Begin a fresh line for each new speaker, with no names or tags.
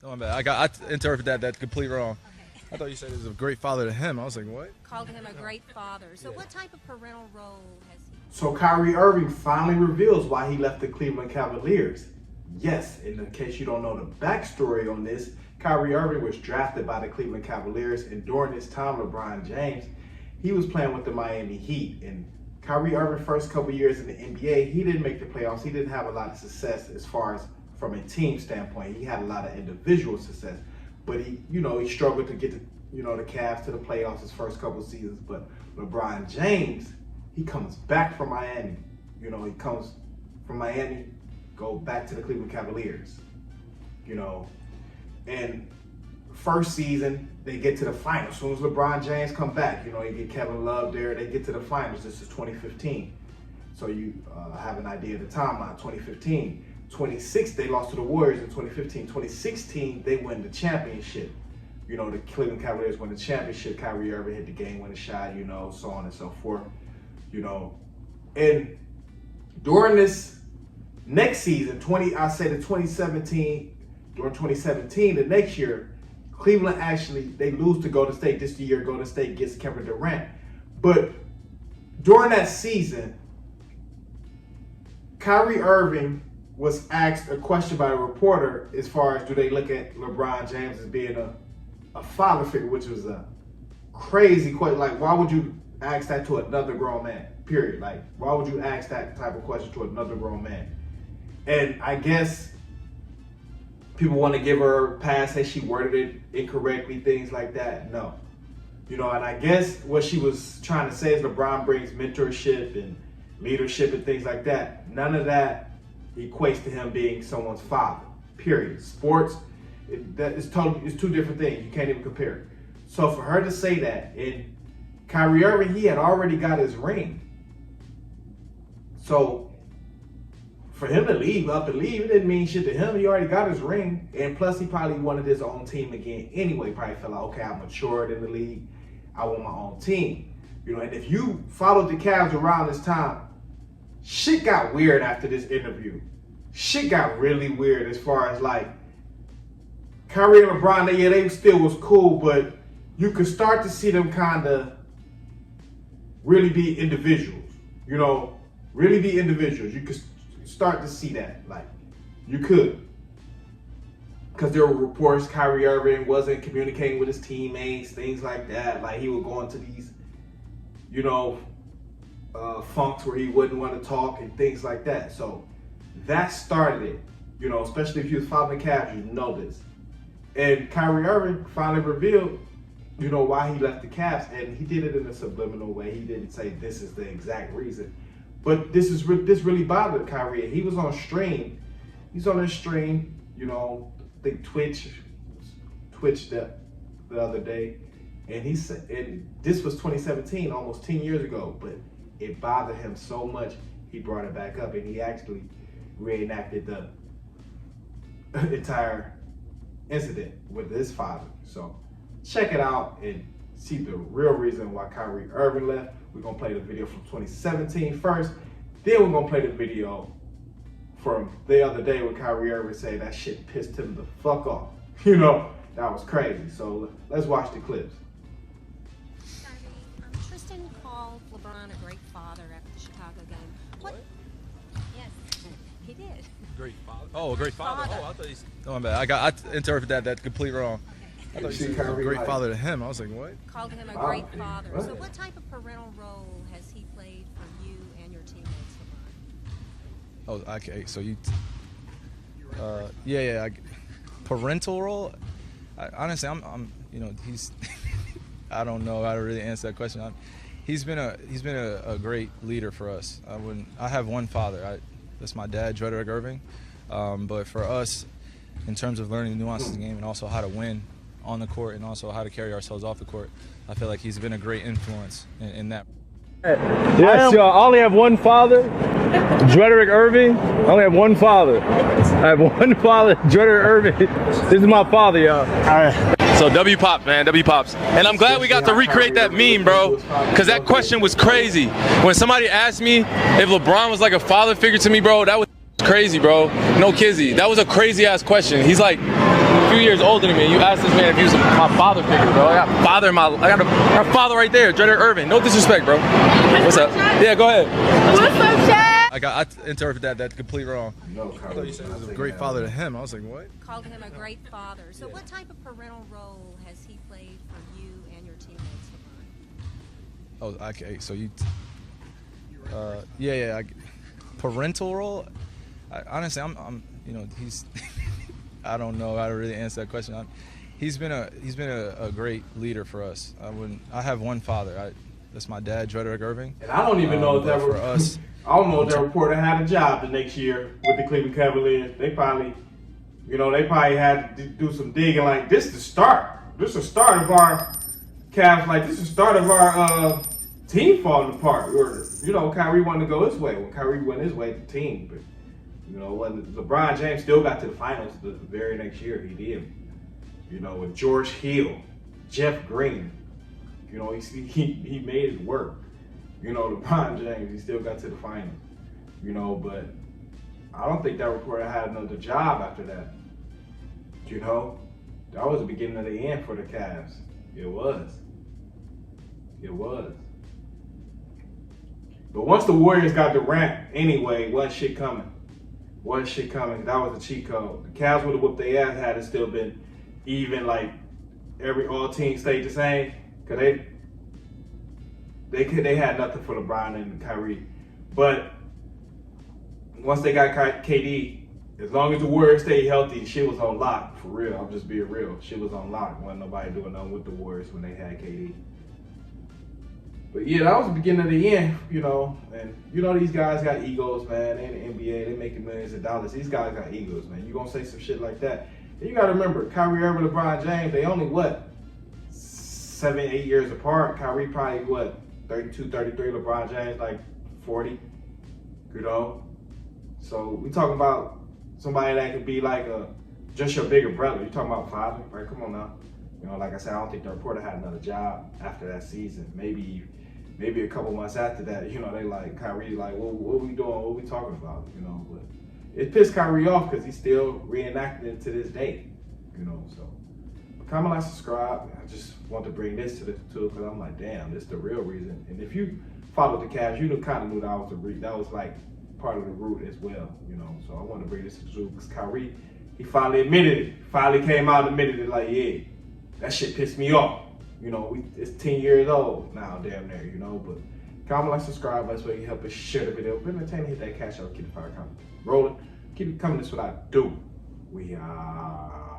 Oh, man, I interpreted that completely wrong. I thought you said he was a great father to him. I was like, what?
Called him a great father. So what type of parental role has he?
So Kyrie Irving finally reveals why he left the Cleveland Cavaliers. Yes, in case you don't know the backstory on this, Kyrie Irving was drafted by the Cleveland Cavaliers, and during this time, LeBron James, he was playing with the Miami Heat. And Kyrie Irving, first couple years in the NBA, he didn't make the playoffs. He didn't have a lot of success as far as from a team standpoint. He had a lot of individual success, but he struggled to get the Cavs to the playoffs his first couple seasons. But LeBron James, he comes back from Miami. He comes from Miami, go back to the Cleveland Cavaliers. And first season, they get to the finals. As soon as LeBron James come back, you get Kevin Love there, they get to the finals. This is 2015. So you have an idea of the timeline. 2015. 2016, they lost to the Warriors in 2015. 2016, they win the championship. The Cleveland Cavaliers win the championship. Kyrie Irving hit the game-winning shot, so on and so forth. And during this next season, during 2017, the next year, Cleveland they lose to Golden State. This year, Golden State gets Kevin Durant. But during that season, Kyrie Irving was asked a question by a reporter as far as do they look at LeBron James as being a father figure, which was a crazy question. Like, why would you ask that to another grown man, period? Like, why would you ask that type of question to another grown man? And I guess people want to give her a pass, say she worded it incorrectly, things like that. No. And I guess what she was trying to say is LeBron brings mentorship and leadership and things like that. None of that equates to him being someone's father, period. Sports, it's two different things. You can't even compare it. So for her to say that, and Kyrie Irving, he had already got his ring. So for him to leave, it didn't mean shit to him. He already got his ring. And plus, he probably wanted his own team again anyway. Probably felt like, okay, I matured in the league. I want my own team. And if you followed the Cavs around this time, shit got weird after this interview. Shit got really weird as far as like Kyrie and LeBron, they still was cool, but you could start to see them kind of really be individuals. Really be individuals. You could start to see that. Like, you could. Because there were reports Kyrie Irving wasn't communicating with his teammates, things like that. Like, he would go into these, funks where he wouldn't want to talk and things like that. So that started it, especially if you was following the Cavs, you know this. And Kyrie Irving finally revealed, why he left the Cavs, and he did it in a subliminal way. He didn't say this is the exact reason, but this really bothered Kyrie. He was on stream. He's on his stream, I think Twitch the other day, and he said, and this was 2017, almost 10 years ago, but it bothered him so much, he brought it back up, and he actually reenacted the entire incident with his father. So check it out and see the real reason why Kyrie Irving left. We're going to play the video from 2017 first, then we're going to play the video from the other day when Kyrie Irving said that shit pissed him the fuck off. That was crazy. So let's watch the clips.
Tristan called LeBron a great father after the Chicago game. What? Yes, he did.
Great father. Oh, a great father. Oh, I thought he's. Oh, my bad. I interpreted that completely wrong. I thought you said he was a great father to him. I was like, what?
Called him a great father. So what type of parental role has he played for you and your teammates, LeBron?
Oh, okay. So you. Parental role. Honestly, I'm. He's. I don't know how to really answer that question. He's been a great leader for us. I have one father. That's my dad, Kyrie Irving. But for us, in terms of learning the nuances of the game and also how to win on the court and also how to carry ourselves off the court, I feel like he's been a great influence in that.
Yes, y'all. I only have one father, Kyrie Irving. I only have one father. I have one father, Kyrie Irving. This is my father, y'all.
So W Pop, man, W Pops. And I'm glad we got to recreate that meme, bro, because that question was crazy. When somebody asked me if LeBron was like a father figure to me, bro, that was crazy, bro. No kizzy. That was a crazy ass question. He's like, a few years older than me. You asked this man if he was my father figure, bro. I got a father right there, Kyrie Irving. No disrespect, bro. What's up? Yeah, go ahead.
What's up, Chad?
I interpreted that complete wrong.
No,
I thought you said he was a great father to him. I was like, what?
Called him a great father. So what type of parental role has he played for you and your teammates, LeBron?
Oh, okay. So you, yeah. Parental role. Honestly, I'm, you know, he's. I don't know how to really answer that question. He's been a great leader for us. I have one father. That's my dad, Kyrie Irving.
And I don't even know if that
for us.
I don't know if that reporter had a job the next year with the Cleveland Cavaliers. They probably had to do some digging. Like, this is the start. This is the start of our Cavs. Like, this is the start of our team falling apart. Or, you know, Kyrie wanted to go his way. When Kyrie went his way, the team. But, you know, when LeBron James still got to the finals the very next year, he did. You know, with George Hill, Jeff Green. You know, he made it work. You know, LeBron James, he still got to the finals. You know, but I don't think that reporter had another job after that. You know, that was the beginning of the end for the Cavs. It was. It was. But once the Warriors got Durant, anyway, wasn't shit coming. Wasn't shit coming. That was a cheat code. The Cavs would have whooped their ass had it still been even, like all teams stayed the same. Cause they had nothing for LeBron and Kyrie. But once they got KD, as long as the Warriors stayed healthy, shit was on lock. For real, I'm just being real. Shit was on lock. Wasn't nobody doing nothing with the Warriors when they had KD. But yeah, that was the beginning of the end, you know. And you know these guys got egos, man. They in the NBA, they making millions of dollars. These guys got egos, man. You gonna say some shit like that? And you gotta remember, Kyrie Irving, LeBron James, they only 7-8 years apart. Kyrie probably 32, 33. LeBron James like 40. You know. So we talking about somebody that could be like just your bigger brother. You talking about father, right? Come on now. You know, like I said, I don't think the reporter had another job after that season. Maybe a couple months after that, you know, they like Kyrie, like, what are we doing? What are we talking about? You know, but it pissed Kyrie off because he's still reenacting it to this day. You know, so comment, like, subscribe. I just want to bring this to because I'm like, damn, this is the real reason. And if you followed the Cavs, you kind of knew that was like part of the root as well. You know, so I want to bring this to the because Kyrie, he finally admitted it. Finally came out and admitted it. Like, yeah, that shit pissed me off. You know, it's 10 years old now, damn near, you know, but comment, like, subscribe. That's where you help us share the video. But entertain, hit that cash out, keep the fire coming. Rolling. Keep it coming, that's what I do. We are.